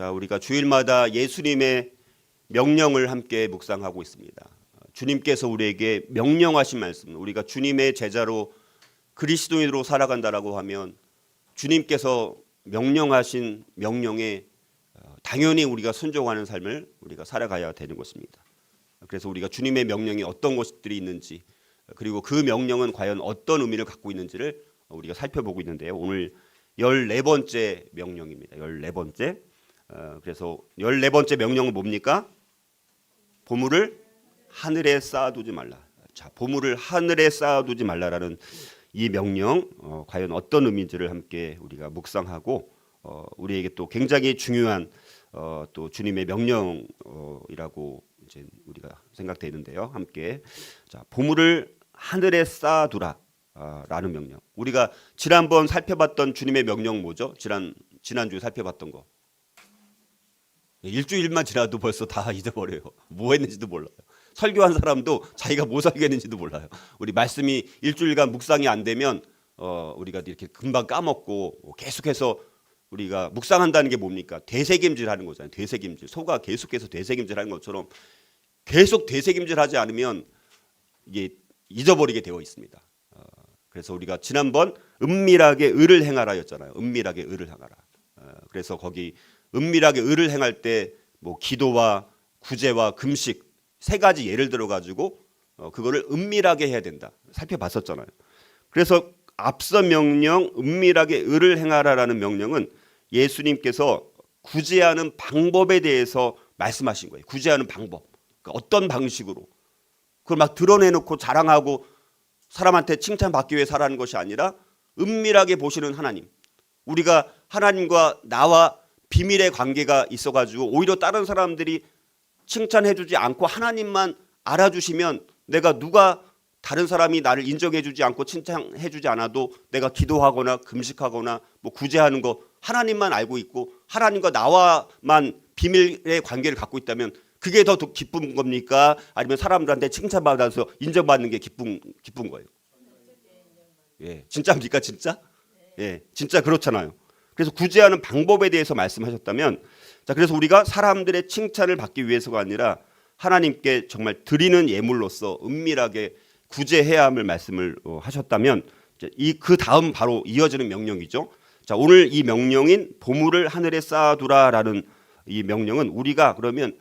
자, 우리가 주일마다 예수님의 명령을 함께 묵상하고 있습니다. 주님께서 우리에게 명령하신 말씀, 우리가 주님의 제자로 그리스도인으로 살아간다라고 하면 주님께서 명령하신 명령에 당연히 우리가 순종하는 삶을 우리가 살아가야 되는 것입니다. 그래서 우리가 주님의 명령이 어떤 것들이 있는지, 그리고 그 명령은 과연 어떤 의미를 갖고 있는지를 우리가 살펴보고 있는데요. 오늘 14번째 명령입니다. 14번째. 그래서 14번째 명령은 뭡니까? 보물을 하늘에 쌓아두지 말라. 자, 보물을 하늘에 쌓아두지 말라라는 이 명령, 과연 어떤 의미인지를 함께 우리가 묵상하고, 우리에게 또 굉장히 중요한 또 주님의 명령이라고 이제 우리가 생각되는데요. 함께 자, 보물을 하늘에 쌓아두라. 라는 명령. 우리가 지난번 살펴봤던 주님의 명령 뭐죠? 지난주에 살펴봤던 거. 일주일만 지나도 벌써 다 잊어버려요. 뭐 했는지도 몰라요. 설교한 사람도 자기가 뭐 설교했는지도 몰라요. 우리 말씀이 일주일간 묵상이 안 되면 우리가 이렇게 금방 까먹고, 계속해서 우리가 묵상한다는 게 뭡니까? 되새김질하는 거잖아요. 되새김질. 소가 계속해서 되새김질하는 것처럼 계속 되새김질하지 않으면 이게 잊어버리게 되어 있습니다. 그래서 우리가 지난번 은밀하게 의를 행하라였잖아요. 은밀하게 의를 행하라. 그래서 거기 은밀하게 의를 행할 때 뭐 기도와 구제와 금식 세 가지 예를 들어 가지고 그거를 은밀하게 해야 된다. 살펴봤었잖아요. 그래서 앞서 명령 은밀하게 의를 행하라라는 명령은 예수님께서 구제하는 방법에 대해서 말씀하신 거예요. 구제하는 방법. 그러니까 어떤 방식으로. 그걸 막 드러내놓고 자랑하고 사람한테 칭찬받기 위해 살아가는 것이 아니라 은밀하게 보시는 하나님. 우리가 하나님과 나와 비밀의 관계가 있어가지고 오히려 다른 사람들이 칭찬해주지 않고 하나님만 알아주시면 내가 누가 다른 사람이 나를 인정해주지 않고 칭찬해주지 않아도 내가 기도하거나 금식하거나 뭐 구제하는 거 하나님만 알고 있고 하나님과 나와만 비밀의 관계를 갖고 있다면 그게 더 기쁜 겁니까? 아니면 사람들한테 칭찬받아서 인정받는 게 기쁜 거예요? 예, 진짜입니까, 진짜? 예, 진짜 그렇잖아요. 그래서 구제하는 방법에 대해서 말씀하셨다면, 자, 그래서 우리가 사람들의 칭찬을 받기 위해서가 아니라 하나님께 정말 드리는 예물로서 은밀하게 구제해야 함을 말씀을 하셨다면, 그 다음 바로 이어지는 명령이죠. 자, 오늘 이 명령인 보물을 하늘에 쌓아두라라는 이 명령은 우리가 그러면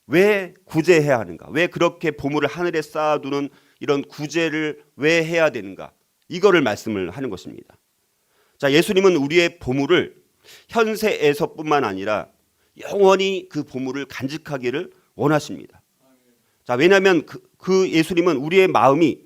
왜 구제해야 하는가? 왜 그렇게 보물을 하늘에 쌓아두는 이런 구제를 왜 해야 되는가? 이거를 말씀을 하는 것입니다. 자, 예수님은 우리의 보물을 현세에서뿐만 아니라 영원히 그 보물을 간직하기를 원하십니다. 자, 왜냐하면 그 예수님은 우리의 마음이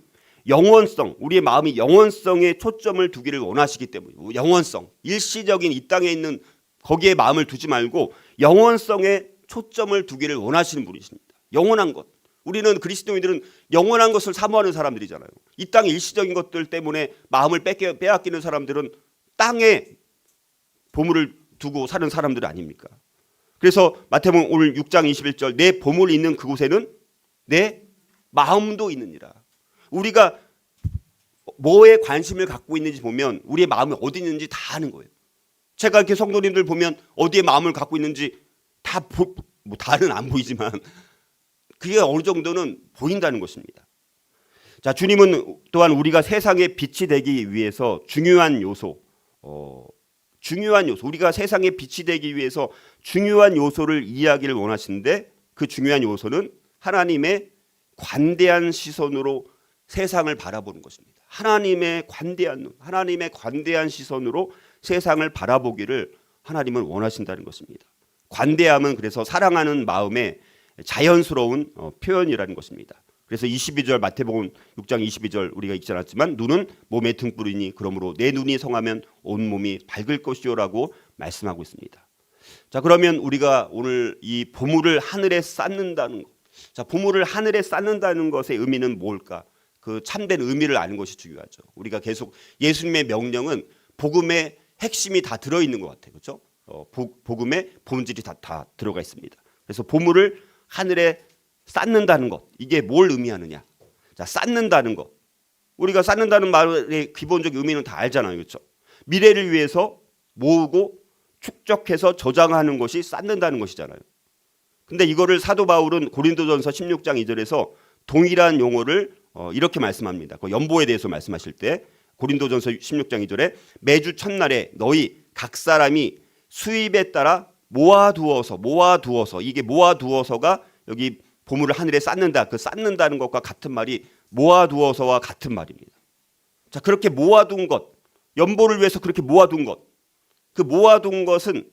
우리의 마음이 영원성에 초점을 두기를 원하시기 때문이에요. 영원성, 일시적인 이 땅에 있는 거기에 마음을 두지 말고 영원성에 초점을 두기를 원하시는 분이십니다. 영원한 것. 우리는 그리스도인들은 영원한 것을 사모하는 사람들이잖아요. 이 땅의 일시적인 것들 때문에 마음을 빼앗기는 사람들은 땅에 보물을 두고 사는 사람들 아닙니까? 그래서 마태복음 오늘 6장 21절 내 보물이 있는 그곳에는 내 마음도 있느니라. 우리가 뭐에 관심을 갖고 있는지 보면 우리의 마음이 어디 있는지 다 아는 거예요. 제가 이렇게 성도님들 보면 어디에 마음을 갖고 있는지 뭐 다는 안 보이지만 그게 어느 정도는 보인다는 것입니다. 자, 주님은 또한 우리가 세상의 빛이 되기 위해서 중요한 요소, 우리가 세상의 빛이 되기 위해서 중요한 요소를 이해하기를 원하시는데 그 중요한 요소는 하나님의 관대한 시선으로 세상을 바라보는 것입니다. 하나님의 관대한 시선으로 세상을 바라보기를 하나님은 원하신다는 것입니다. 관대함은 그래서 사랑하는 마음의 자연스러운 표현이라는 것입니다. 그래서 22절 마태복음 6장 22절 우리가 읽지 않았지만 눈은 몸의 등불이니 그러므로 내 눈이 성하면 온 몸이 밝을 것이요라고 말씀하고 있습니다. 자, 그러면 우리가 오늘 이 보물을 하늘에 쌓는다는 것. 자, 보물을 하늘에 쌓는다는 것의 의미는 뭘까? 그 참된 의미를 아는 것이 중요하죠. 우리가 계속 예수님의 명령은 복음의 핵심이 다 들어있는 것 같아요. 그렇죠? 복음의 본질이 다 들어가 있습니다. 그래서 보물을 하늘에 쌓는다는 것, 이게 뭘 의미하느냐? 자, 쌓는다는 것. 우리가 쌓는다는 말의 기본적인 의미는 다 알잖아요. 그렇죠? 미래를 위해서 모으고 축적해서 저장하는 것이 쌓는다는 것이잖아요. 근데 이거를 사도 바울은 고린도전서 16장 2절에서 동일한 용어를 이렇게 말씀합니다. 그 연보에 대해서 말씀하실 때 고린도전서 16장 2절에 매주 첫날에 너희 각 사람이 수입에 따라 모아두어서 이게 모아두어서가 여기 보물을 하늘에 쌓는다. 그 쌓는다는 것과 같은 말이 모아두어서와 같은 말입니다. 자, 그렇게 모아둔 것, 연보를 위해서 그렇게 모아둔 것, 그 모아둔 것은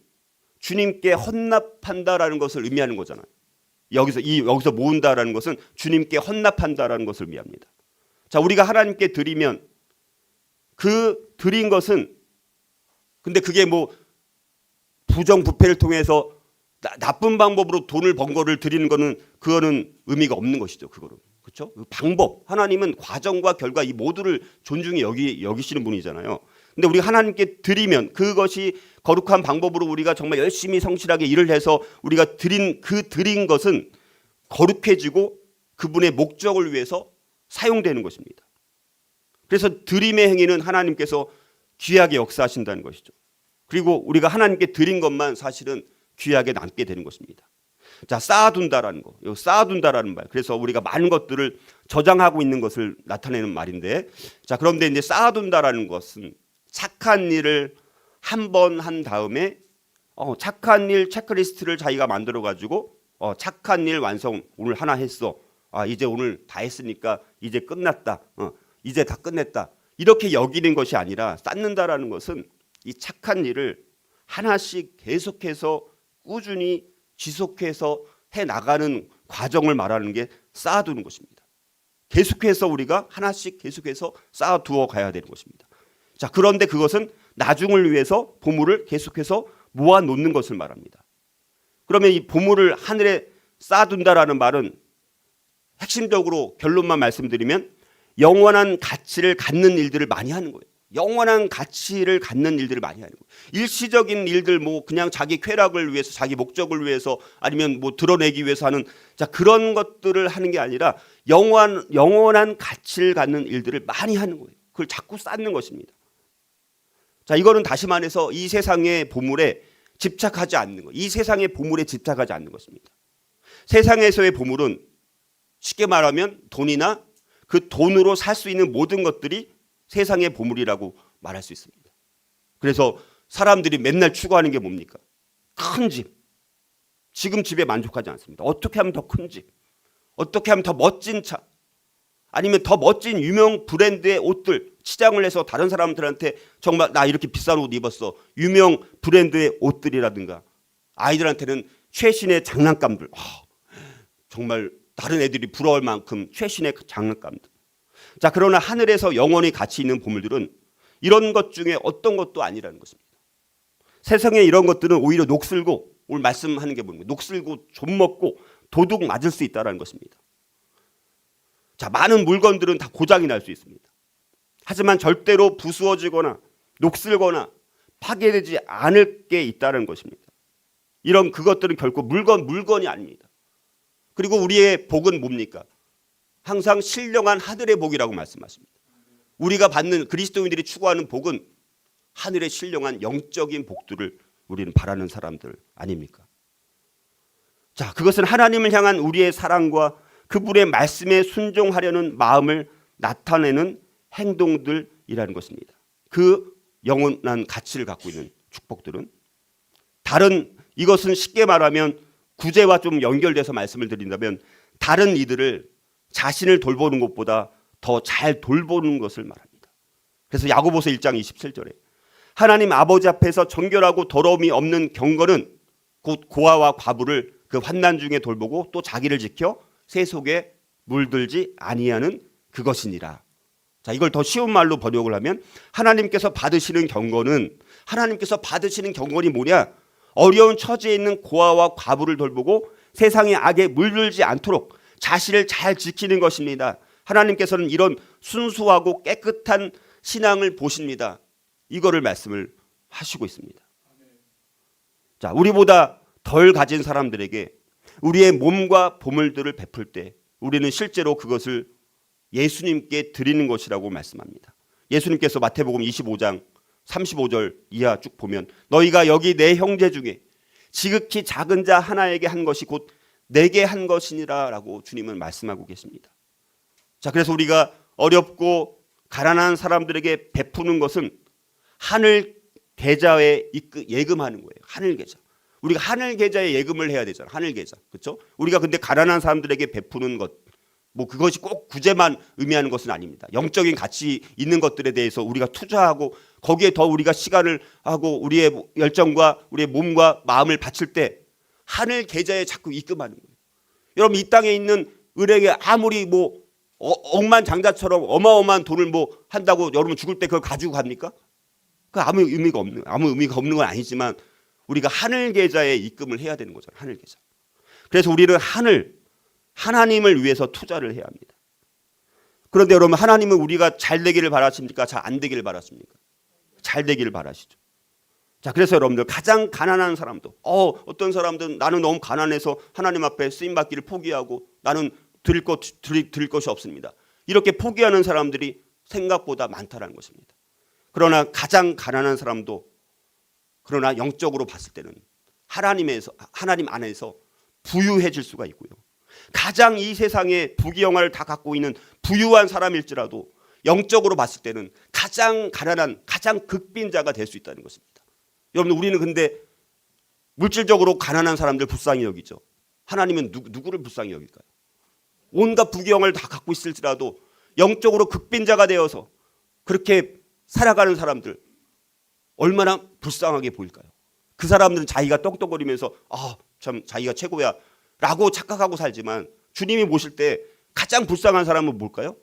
주님께 헌납한다라는 것을 의미하는 거잖아요. 여기서 모은다라는 것은 주님께 헌납한다라는 것을 의미합니다. 자, 우리가 하나님께 드리면 그 드린 것은 근데 그게 뭐 부정부패를 통해서 나쁜 방법으로 돈을 번 거를 드리는 거는 그거는 의미가 없는 것이죠. 그거는. 그렇죠? 방법. 하나님은 과정과 결과 이 모두를 존중히 여기시는 분이잖아요. 근데 우리가 하나님께 드리면 그것이 거룩한 방법으로 우리가 정말 열심히 성실하게 일을 해서 우리가 드린 것은 거룩해지고 그분의 목적을 위해서 사용되는 것입니다. 그래서 드림의 행위는 하나님께서 귀하게 역사하신다는 것이죠. 그리고 우리가 하나님께 드린 것만 사실은 귀하게 남게 되는 것입니다. 자, 쌓아둔다라는 거. 쌓아둔다라는 말. 그래서 우리가 많은 것들을 저장하고 있는 것을 나타내는 말인데, 자, 그런데 이제 쌓아둔다라는 것은 착한 일을 한 번 한 다음에 착한 일 체크리스트를 자기가 만들어 가지고 착한 일 완성 오늘 하나 했어. 이제 오늘 다 했으니까 이제 끝났다. 이제 다 끝냈다. 이렇게 여기는 것이 아니라 쌓는다라는 것은 이 착한 일을 하나씩 계속해서 꾸준히 지속해서 해 나가는 과정을 말하는 게 쌓아두는 것입니다. 계속해서 우리가 하나씩 계속해서 쌓아두어 가야 되는 것입니다. 자, 그런데 그것은 나중을 위해서 보물을 계속해서 모아놓는 것을 말합니다. 그러면 이 보물을 하늘에 쌓아둔다라는 말은 핵심적으로 결론만 말씀드리면 영원한 가치를 갖는 일들을 많이 하는 거예요. 영원한 가치를 갖는 일들을 많이 하는 거예요. 일시적인 일들 뭐 그냥 자기 쾌락을 위해서 자기 목적을 위해서 아니면 뭐 드러내기 위해서 하는 자 그런 것들을 하는 게 아니라 영원한 가치를 갖는 일들을 많이 하는 거예요. 그걸 자꾸 쌓는 것입니다. 자, 이거는 다시 말해서 이 세상의 보물에 집착하지 않는 것. 이 세상의 보물에 집착하지 않는 것입니다. 세상에서의 보물은 쉽게 말하면 돈이나 그 돈으로 살 수 있는 모든 것들이 세상의 보물이라고 말할 수 있습니다. 그래서 사람들이 맨날 추구하는 게 뭡니까? 큰 집. 지금 집에 만족하지 않습니다. 어떻게 하면 더 큰 집, 어떻게 하면 더 멋진 차, 아니면 더 멋진 유명 브랜드의 옷들 치장을 해서 다른 사람들한테 정말 나 이렇게 비싼 옷 입었어. 유명 브랜드의 옷들이라든가 아이들한테는 최신의 장난감들. 정말 다른 애들이 부러울 만큼 최신의 장난감들. 자, 그러나 하늘에서 영원히 가치 있는 보물들은 이런 것 중에 어떤 것도 아니라는 것입니다. 세상에 이런 것들은 오히려 녹슬고 오늘 말씀하는 게 뭡니까? 녹슬고 좀먹고 도둑 맞을 수 있다는 것입니다. 자, 많은 물건들은 다 고장이 날 수 있습니다. 하지만 절대로 부수어지거나 녹슬거나 파괴되지 않을 게 있다는 것입니다. 이런 그것들은 결코 물건이 아닙니다. 그리고 우리의 복은 뭡니까? 항상 신령한 하늘의 복이라고 말씀하십니다. 우리가 받는 그리스도인들이 추구하는 복은 하늘의 신령한 영적인 복들을 우리는 바라는 사람들 아닙니까? 자, 그것은 하나님을 향한 우리의 사랑과 그분의 말씀에 순종하려는 마음을 나타내는 행동들이라는 것입니다. 그 영원한 가치를 갖고 있는 축복들은 이것은 쉽게 말하면 구제와 좀 연결돼서 말씀을 드린다면 다른 이들을 자신을 돌보는 것보다 더 잘 돌보는 것을 말합니다. 그래서 야고보서 1장 27절에 하나님 아버지 앞에서 정결하고 더러움이 없는 경건은 곧 고아와 과부를 그 환난 중에 돌보고 또 자기를 지켜 새 속에 물들지 아니하는 그것이니라. 자, 이걸 더 쉬운 말로 번역을 하면 하나님께서 받으시는 경건이 뭐냐? 어려운 처지에 있는 고아와 과부를 돌보고 세상의 악에 물들지 않도록 자신을 잘 지키는 것입니다. 하나님께서는 이런 순수하고 깨끗한 신앙을 보십니다. 이거를 말씀을 하시고 있습니다. 자, 우리보다 덜 가진 사람들에게 우리의 몸과 보물들을 베풀 때 우리는 실제로 그것을 예수님께 드리는 것이라고 말씀합니다. 예수님께서 마태복음 25장 35절 이하 쭉 보면 너희가 여기 내 형제 중에 지극히 작은 자 하나에게 한 것이 곧 내게 한 것이니라 라고 주님은 말씀하고 계십니다. 자, 그래서 우리가 어렵고 가난한 사람들에게 베푸는 것은 하늘 계좌에 예금하는 거예요. 하늘 계좌. 우리가 하늘 계좌에 예금을 해야 되잖아. 하늘 계좌. 그렇죠? 우리가 근데 가난한 사람들에게 베푸는 것, 뭐 그것이 꼭 구제만 의미하는 것은 아닙니다. 영적인 가치 있는 것들에 대해서 우리가 투자하고 거기에 더 우리가 시간을 하고 우리의 열정과 우리의 몸과 마음을 바칠 때 하늘 계좌에 자꾸 입금하는 거예요. 여러분, 이 땅에 있는 은행에 아무리 뭐 억만장자처럼 어마어마한 돈을 뭐 한다고 여러분 죽을 때 그걸 가지고 갑니까? 그 아무 의미가 없는 건 아니지만 우리가 하늘 계좌에 입금을 해야 되는 거잖아요. 하늘 계좌. 그래서 우리는 하나님을 위해서 투자를 해야 합니다. 그런데 여러분, 하나님은 우리가 잘 되기를 바라십니까? 잘 안 되기를 바라십니까? 잘 되기를 바라시죠. 자, 그래서 여러분들 가장 가난한 사람도 어떤 사람들은 나는 너무 가난해서 하나님 앞에 쓰임 받기를 포기하고 나는 드릴 것이 없습니다. 이렇게 포기하는 사람들이 생각보다 많다라는 것입니다. 그러나 가장 가난한 사람도 그러나 영적으로 봤을 때는 하나님 안에서 부유해질 수가 있고요. 가장 이 세상에 부귀영화를 다 갖고 있는 부유한 사람일지라도 영적으로 봤을 때는 가장 가난한 가장 극빈자가 될 수 있다는 것입니다. 여러분, 우리는 근데 물질적으로 가난한 사람들 불쌍히 여기죠. 하나님은 누구를 불쌍히 여길까요? 온갖 부귀영화를 다 갖고 있을지라도 영적으로 극빈자가 되어서 그렇게 살아가는 사람들 얼마나 불쌍하게 보일까요? 그 사람들은 자기가 떵떵거리면서 참 자기가 최고야 라고 착각하고 살지만 주님이 보실 때 가장 불쌍한 사람은 뭘까요?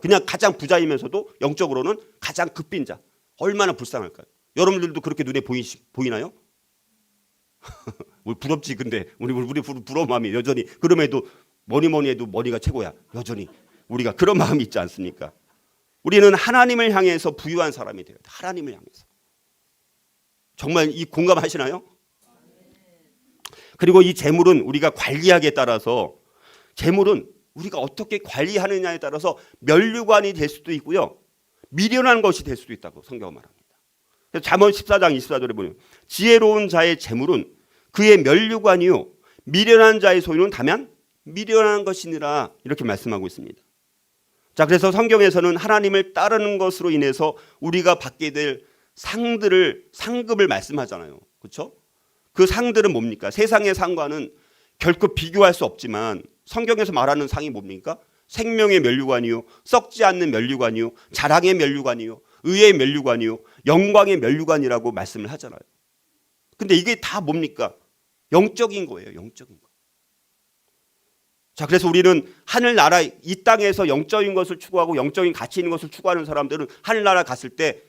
그냥 가장 부자이면서도 영적으로는 가장 극빈자. 얼마나 불쌍할까요? 여러분들도 그렇게 눈에 보이나요? 우리 부럽지. 근데 우리 부러운 마음이 여전히 그럼에도 뭐니 해도 머리가 최고야. 여전히 우리가 그런 마음이 있지 않습니까? 우리는 하나님을 향해서 부유한 사람이 되어야 돼. 하나님을 향해서. 정말 이 공감하시나요? 그리고 이 재물은 우리가 관리하기에 따라서 재물은 우리가 어떻게 관리하느냐에 따라서 면류관이 될 수도 있고요. 미련한 것이 될 수도 있다고 성경은 말합니다. 잠언 14장 24절에 보면 지혜로운 자의 재물은 그의 면류관이요 미련한 자의 소유는 다만 미련한 것이니라 이렇게 말씀하고 있습니다. 자, 그래서 성경에서는 하나님을 따르는 것으로 인해서 우리가 받게 될 상급을 말씀하잖아요. 그렇죠? 그 상들은 뭡니까? 세상의 상과는 결코 비교할 수 없지만 성경에서 말하는 상이 뭡니까? 생명의 면류관이요, 썩지 않는 면류관이요, 자랑의 면류관이요, 의의 면류관이요, 영광의 면류관이라고 말씀을 하잖아요. 근데 이게 다 뭡니까? 영적인 거예요. 영적인 거. 자, 그래서 우리는 하늘나라 이 땅에서 영적인 것을 추구하고 영적인 가치 있는 것을 추구하는 사람들은 하늘나라 갔을 때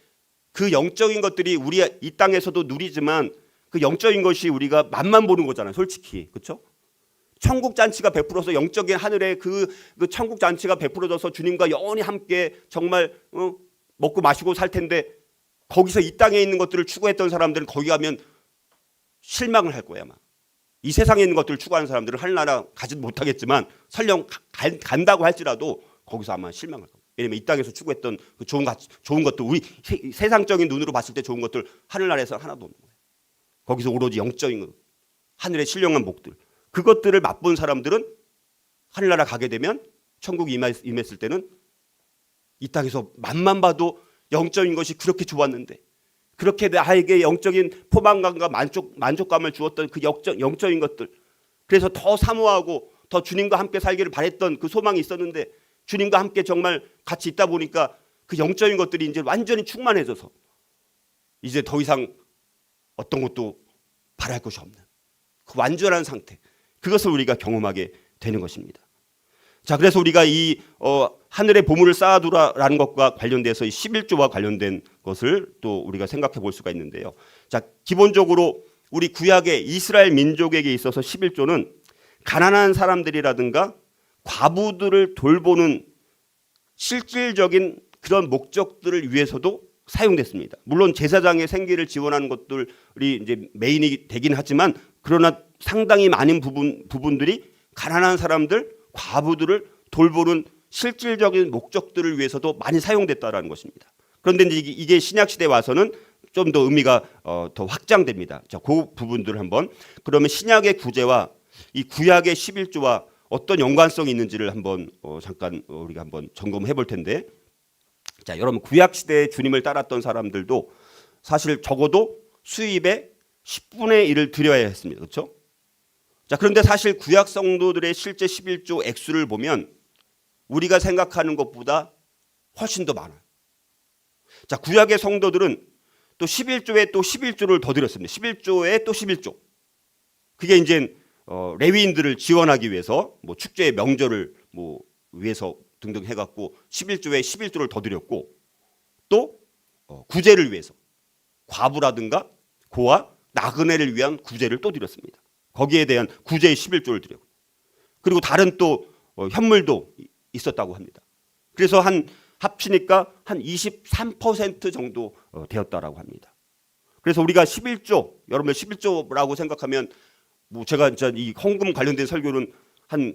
그 영적인 것들이 우리 이 땅에서도 누리지만 그 영적인 것이 우리가 맛만 보는 거잖아요. 솔직히. 그렇죠? 천국 잔치가 베풀어서 영적인 하늘에 그 천국 잔치가 베풀어져서 주님과 영원히 함께 정말 먹고 마시고 살 텐데 거기서 이 땅에 있는 것들을 추구했던 사람들은 거기 가면 실망을 할 거야 아마. 이 세상에 있는 것들을 추구하는 사람들은 하늘나라 가지 못하겠지만 설령 간다고 할지라도 거기서 아마 실망할 거예요. 왜냐하면 이 땅에서 추구했던 그 좋은 것들 우리 세상적인 눈으로 봤을 때 좋은 것들 하늘나라에서 하나도 없는 거예요. 거기서 오로지 영적인 것, 하늘의 신령한 복들 그것들을 맛본 사람들은 하늘나라 가게 되면 천국이 임했을 때는 이 땅에서 맛만 봐도 영적인 것이 그렇게 좋았는데 그렇게 나에게 영적인 포만감과 만족감을 주었던 그 영적인 것들 그래서 더 사모하고 더 주님과 함께 살기를 바랬던 그 소망이 있었는데 주님과 함께 정말 같이 있다 보니까 그 영적인 것들이 이제 완전히 충만해져서 이제 더 이상 어떤 것도 바랄 것이 없는 그 완전한 상태 그것을 우리가 경험하게 되는 것입니다. 자, 그래서 우리가 이 하늘의 보물을 쌓아두라라는 것과 관련돼서 이 11조와 관련된 것을 또 우리가 생각해 볼 수가 있는데요. 자, 기본적으로 우리 구약의 이스라엘 민족에게 있어서 11조는 가난한 사람들이라든가 과부들을 돌보는 실질적인 그런 목적들을 위해서도 사용됐습니다. 물론 제사장의 생계를 지원하는 것들이 이제 메인이 되긴 하지만 그러나 상당히 많은 부분들이 가난한 사람들, 과부들을 돌보는 실질적인 목적들을 위해서도 많이 사용됐다라는 것입니다. 그런데 이게 신약 시대에 와서는 좀 더 의미가 더 확장됩니다. 자, 그 부분들을 한번 그러면 신약의 구제와 이 구약의 11조와 어떤 연관성이 있는지를 한번 잠깐 우리가 한번 점검해 볼 텐데, 자, 여러분 구약 시대에 주님을 따랐던 사람들도 사실 적어도 수입의 10분의 1을 드려야 했습니다. 그렇죠? 자, 그런데 사실 구약 성도들의 실제 11조 액수를 보면 우리가 생각하는 것보다 훨씬 더 많아요. 자, 구약의 성도들은 또 11조에 또 11조를 더 드렸습니다. 11조에 또 11조. 그게 이제 레위인들을 지원하기 위해서 뭐 축제의 명절을 뭐 위해서 등등 해갖고 11조에 11조를 더 드렸고, 또 구제를 위해서 과부라든가 고아, 나그네를 위한 구제를 또 드렸습니다. 거기에 대한 구제의 11조를 드렸고, 그리고 다른 또 현물도 있었다고 합니다. 그래서 합치니까 한 23% 정도 되었다라고 합니다. 그래서 우리가 11조, 여러분 11조라고 생각하면 뭐 제가 진짜 이 헌금 관련된 설교는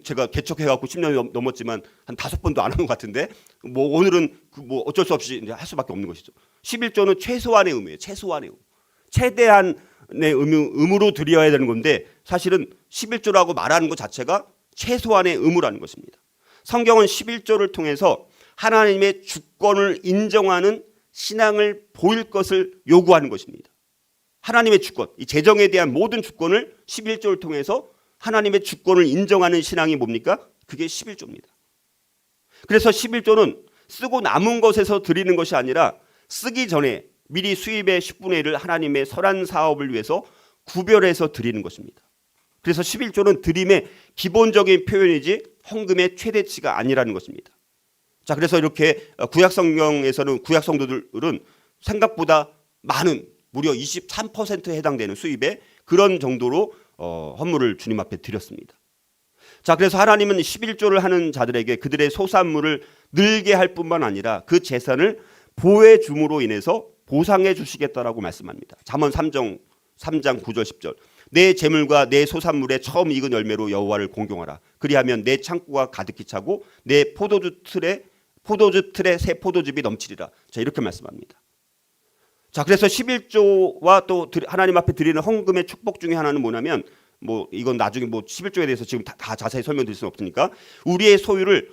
제가 개척해갖고 10년이 넘었지만 한 5번도 안 한 것 같은데, 뭐 오늘은 뭐 어쩔 수 없이 이제 할 수밖에 없는 것이죠. 11조는 최소한의 의미예요. 최소한의 의미. 최대한의 의무로 드려야 되는 건데, 사실은 11조라고 말하는 것 자체가 최소한의 의무라는 것입니다. 성경은 11조를 통해서 하나님의 주권을 인정하는 신앙을 보일 것을 요구하는 것입니다. 하나님의 주권, 이 재정에 대한 모든 주권을 11조를 통해서 하나님의 주권을 인정하는 신앙이 뭡니까? 그게 11조입니다. 그래서 11조는 쓰고 남은 것에서 드리는 것이 아니라 쓰기 전에 미리 수입의 10분의 1을 하나님의 선한 사업을 위해서 구별해서 드리는 것입니다. 그래서 11조는 드림의 기본적인 표현이지 헌금의 최대치가 아니라는 것입니다. 자, 그래서 이렇게 구약 성경에서는 구약 성도들은 생각보다 많은 무려 23%에 해당되는 수입의 그런 정도로 헌물을 주님 앞에 드렸습니다. 자, 그래서 하나님은 11조를 하는 자들에게 그들의 소산물을 늘게 할 뿐만 아니라 그 재산을 보호해 줌으로 인해서 보상해 주시겠다라고 말씀합니다. 잠언 3장 9절 10절. 내 재물과 내 소산물의 처음 익은 열매로 여호와를 공경하라. 그리하면 내 창고가 가득히 차고 내 포도주 틀에 새 포도즙이 넘치리라. 자, 이렇게 말씀합니다. 자, 그래서 11조와 또 하나님 앞에 드리는 헌금의 축복 중에 하나는 뭐냐면, 뭐 이건 나중에 뭐 11조에 대해서 지금 다 자세히 설명드릴 수는 없으니까 우리의 소유를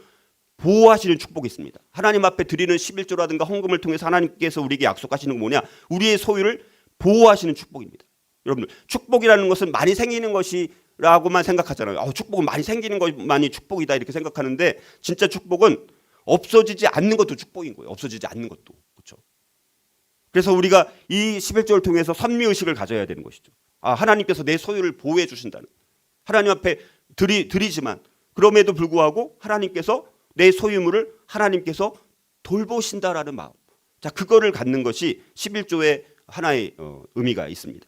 보호하시는 축복이 있습니다. 하나님 앞에 드리는 11조라든가 헌금을 통해서 하나님께서 우리에게 약속하시는 건 뭐냐? 우리의 소유를 보호하시는 축복입니다. 여러분들, 축복이라는 것은 많이 생기는 것이라고만 생각하잖아요. 축복은 많이 생기는 것만이 축복이다 이렇게 생각하는데, 진짜 축복은 없어지지 않는 것도 축복인 거예요. 없어지지 않는 것도. 그렇죠? 그래서 우리가 이 11조를 통해서 선미의식을 가져야 되는 것이죠. 하나님께서 내 소유를 보호해 주신다는, 하나님 앞에 드리지만 그럼에도 불구하고 하나님께서 내 소유물을 하나님께서 돌보신다라는 마음. 자, 그거를 갖는 것이 11조의 하나의 의미가 있습니다.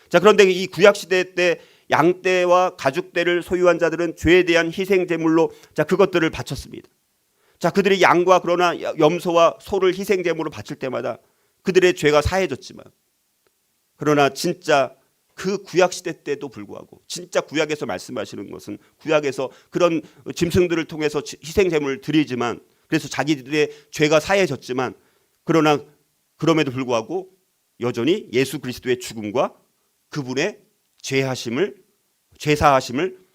자, 그런데 이 구약 시대 때 양떼와 가죽떼를 소유한 자들은 죄에 대한 희생 제물로 그것들을 바쳤습니다. 자, 그들이 양과 그러나 염소와 소를 희생 제물로 바칠 때마다 그들의 죄가 사해졌지만, 그러나 진짜 그 구약 시대 때도 불구하고 진짜 구약에서 말씀하시는 것은 구약에서 그런 짐승들을 통해서 희생 제물을 드리지만, 그래서 자기들의 죄가 사해졌지만, 그러나 그럼에도 불구하고 여전히 예수 그리스도의 죽음과 그분의 죄사하심을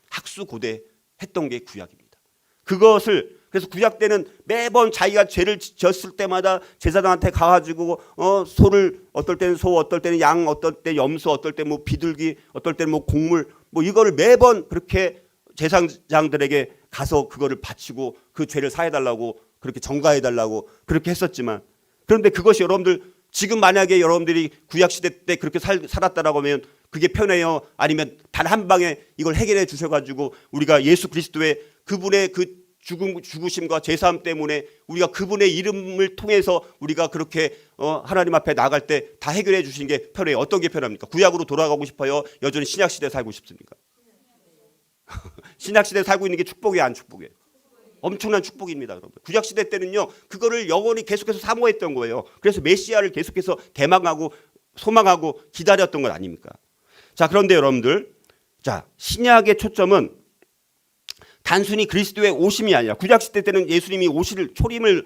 학수고대했던 게 구약입니다. 그래서 구약 때는 매번 자기가 죄를 졌을 때마다 제사장한테 가가지고 소를, 어떨 때는 소, 어떨 때는 양, 어떨 때 염소, 어떨 때 뭐 비둘기, 어떨 때는 뭐 곡물, 뭐 이거를 매번 그렇게 제사장들에게 가서 그거를 바치고 그 죄를 사해달라고, 그렇게 전가해달라고 그렇게 했었지만, 그런데 그것이 여러분들 지금 만약에 여러분들이 구약 시대 때 그렇게 살았다라고 하면 그게 편해요? 아니면 단 한 방에 이걸 해결해 주셔가지고 우리가 예수 그리스도의 그분의 그 죽으심과 제사함 때문에 우리가 그분의 이름을 통해서 우리가 그렇게 하나님 앞에 나갈 때 다 해결해 주신 게 편해요? 어떤 게 편합니까? 구약으로 돌아가고 싶어요? 여전히 신약 시대에 살고 싶습니까? 신약 시대에 살고 있는 게 축복이에요, 안 축복이에요? 엄청난 축복입니다, 여러분. 구약 시대 때는요, 그거를 영원히 계속해서 사모했던 거예요. 그래서 메시아를 계속해서 대망하고 소망하고 기다렸던 것 아닙니까? 자, 그런데 여러분들, 자, 신약의 초점은 단순히 그리스도의 오심이 아니라, 구약 시대 때는 예수님이 초림을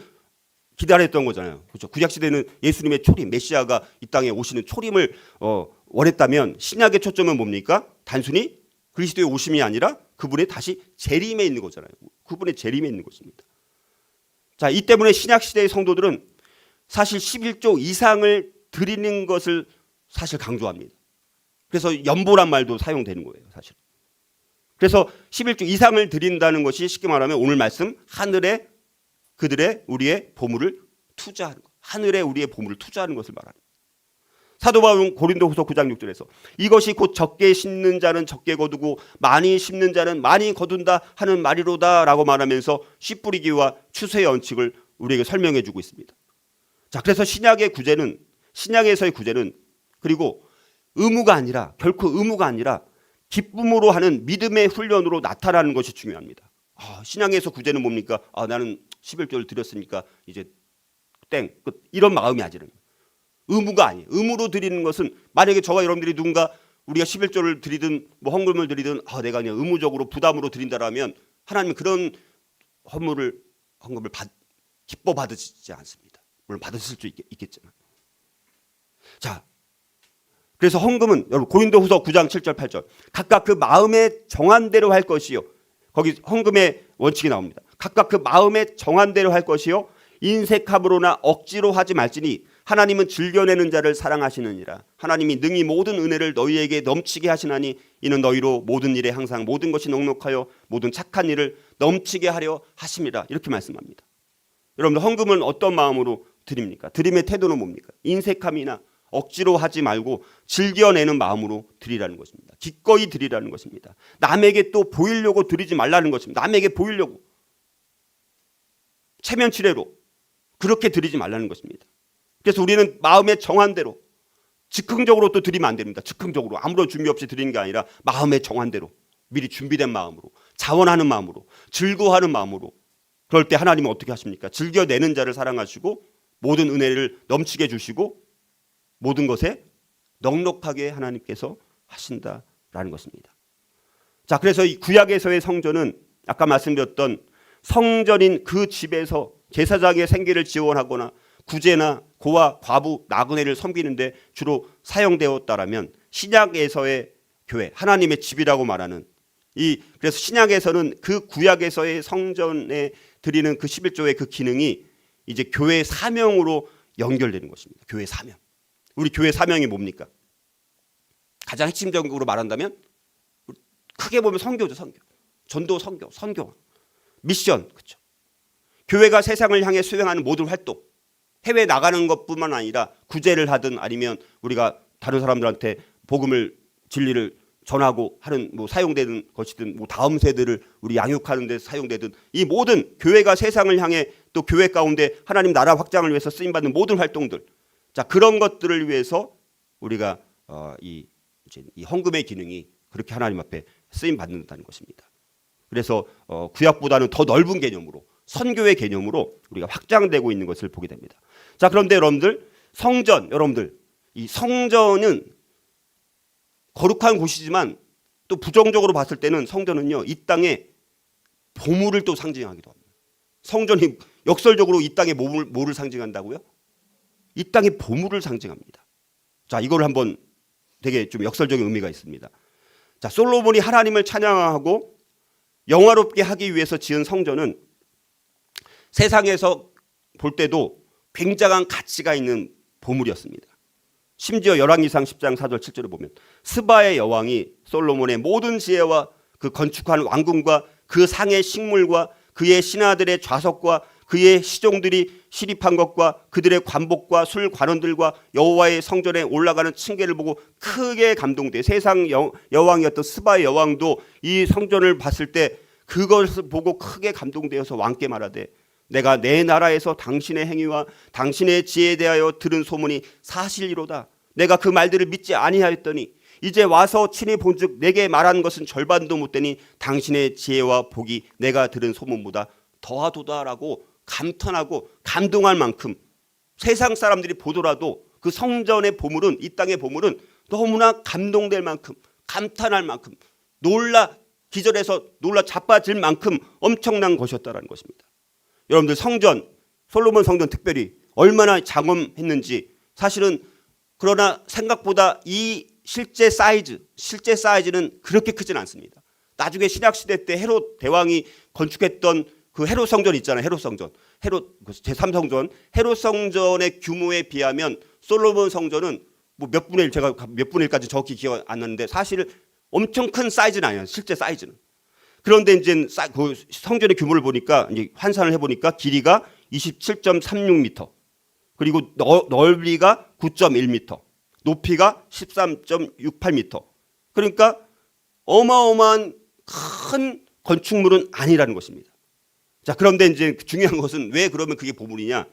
기다렸던 거잖아요. 그렇죠? 구약 시대는 예수님의 초림, 메시아가 이 땅에 오시는 초림을 원했다면 신약의 초점은 뭡니까? 단순히 그리스도의 오심이 아니라 그분의 다시 재림에 있는 거잖아요. 그분의 재림에 있는 것입니다. 자, 이 때문에 신약 시대의 성도들은 사실 11조 이상을 드리는 것을 사실 강조합니다. 그래서 연보란 말도 사용되는 거예요, 사실. 그래서 11조 이상을 드린다는 것이 쉽게 말하면 오늘 말씀 하늘에 그들의 우리의 보물을 투자하는 것. 하늘에 우리의 보물을 투자하는 것을 말합니다. 사도 바울은 고린도후서 9장 6절에서 이것이 곧 적게 심는 자는 적게 거두고 많이 심는 자는 많이 거둔다 하는 말이로다라고 말하면서 씨 뿌리기와 추수의 원칙을 우리에게 설명해 주고 있습니다. 자, 그래서 신약에서의 구제는 그리고 의무가 아니라 결코 의무가 아니라 기쁨으로 하는 믿음의 훈련으로 나타나는 것이 중요합니다. 신약에서 구제는 뭡니까? 나는 11조를 드렸으니까 이제 땡 끝 이런 마음이 아니라 의무가 아니에요. 의무로 드리는 것은 만약에 저와 여러분들이 누군가 우리가 11조를 드리든 뭐 헌금을 드리든 내가 그냥 의무적으로 부담으로 드린다라면 하나님은 그런 헌금을 기뻐 받으시지 않습니다. 물론 받으실 수 있겠지만. 자, 그래서 헌금은 여러분 고린도후서 9장 7절 8절 각각 그 마음에 정한 대로 할 것이요. 거기 헌금의 원칙이 나옵니다. 각각 그 마음에 정한 대로 할 것이요. 인색함으로나 억지로 하지 말지니 하나님은 즐겨내는 자를 사랑하시느니라. 하나님이 능히 모든 은혜를 너희에게 넘치게 하시나니 이는 너희로 모든 일에 항상 모든 것이 넉넉하여 모든 착한 일을 넘치게 하려 하심이라. 이렇게 말씀합니다. 여러분들 헌금은 어떤 마음으로 드립니까? 드림의 태도는 뭡니까? 인색함이나 억지로 하지 말고 즐겨내는 마음으로 드리라는 것입니다. 기꺼이 드리라는 것입니다. 남에게 또 보이려고 드리지 말라는 것입니다. 남에게 보이려고 체면치레로 그렇게 드리지 말라는 것입니다. 그래서 우리는 마음에 정한 대로 즉흥적으로 또 드리면 안 됩니다. 즉흥적으로 아무런 준비 없이 드리는 게 아니라 마음에 정한 대로 미리 준비된 마음으로 자원하는 마음으로 즐거워하는 마음으로 그럴 때 하나님은 어떻게 하십니까? 즐겨내는 자를 사랑하시고 모든 은혜를 넘치게 주시고 모든 것에 넉넉하게 하나님께서 하신다라는 것입니다. 자, 그래서 이 구약에서의 성전은 아까 말씀드렸던 성전인 그 집에서 제사장의 생계를 지원하거나 구제나 고아, 과부, 나그네를 섬기는데 주로 사용되었다라면 신약에서의 교회, 하나님의 집이라고 말하는 그래서 신약에서는 그 구약에서의 성전에 드리는 그 11조의 그 기능이 이제 교회의 사명으로 연결되는 것입니다. 교회의 사명. 우리 교회 사명이 뭡니까? 가장 핵심적으로 말한다면 크게 보면 선교죠, 선교. 전도, 선교. 미션, 그렇죠. 교회가 세상을 향해 수행하는 모든 활동, 해외 나가는 것뿐만 아니라 구제를 하든 아니면 우리가 다른 사람들한테 복음을 진리를 전하고 하는 사용되는 것이든 다음 세대를 우리 양육하는 데 사용되든 이 모든 교회가 세상을 향해 또 교회 가운데 하나님 나라 확장을 위해서 쓰임 받는 모든 활동들, 자, 그런 것들을 위해서 우리가 이 헌금의 기능이 그렇게 하나님 앞에 쓰임 받는다는 것입니다. 그래서 구약보다는 더 넓은 개념으로 선교의 개념으로 우리가 확장되고 있는 것을 보게 됩니다. 자, 그런데 여러분들 이 성전은 거룩한 곳이지만 또 부정적으로 봤을 때는 성전은요 이 땅의 보물을 또 상징하기도 합니다. 성전이 역설적으로 이 땅의 뭐를 상징한다고요? 이 땅의 보물을 상징합니다. 자, 이걸 한번 되게 좀 역설적인 의미가 있습니다. 자, 솔로몬이 하나님을 찬양하고 영화롭게 하기 위해서 지은 성전은 세상에서 볼 때도 굉장한 가치가 있는 보물이었습니다. 심지어 열왕기상 10장 4절 7절을 보면 스바의 여왕이 솔로몬의 모든 지혜와 그 건축한 왕궁과 그 상의 식물과 그의 신하들의 좌석과 그의 시종들이 시립한 것과 그들의 관복과 술 관원들과 여호와의 성전에 올라가는 층계를 보고 크게 감동돼. 세상 여왕이었던 스바의 여왕도 이 성전을 봤을 때 그것을 보고 크게 감동되어서 왕께 말하되 내가 내 나라에서 당신의 행위와 당신의 지혜에 대하여 들은 소문이 사실이로다. 내가 그 말들을 믿지 아니하였더니 이제 와서 친히 본즉 내게 말한 것은 절반도 못되니 당신의 지혜와 복이 내가 들은 소문보다 더하도다라고 감탄하고 감동할 만큼 세상 사람들이 보더라도 그 성전의 보물은 이 땅의 보물은 너무나 감동될 만큼 감탄할 만큼 기절해서 놀라 자빠질 만큼 엄청난 것이었다라는 것입니다. 여러분들 성전 솔로몬 성전 특별히 얼마나 장엄했는지 사실은 그러나 생각보다 이 실제 사이즈는 그렇게 크진 않습니다. 나중에 신약시대 때 헤롯 대왕이 건축했던 그 헤롯 성전 있잖아요. 헤롯 성전. 헤롯 제3성전. 헤롯 성전의 규모에 비하면 솔로몬 성전은 뭐 몇 분의 1, 제가 몇 분의 1까지 정확히 기억 안 나는데 사실 엄청 큰 사이즈는 아니에요. 실제 사이즈는. 그런데 이제 그 성전의 규모를 보니까 이제 환산을 해보니까 길이가 27.36m, 그리고 넓이가 9.1m, 높이가 13.68m. 그러니까 어마어마한 큰 건축물은 아니라는 것입니다. 자, 그런데 이제 중요한 것은 왜 그러면 그게 보물이냐?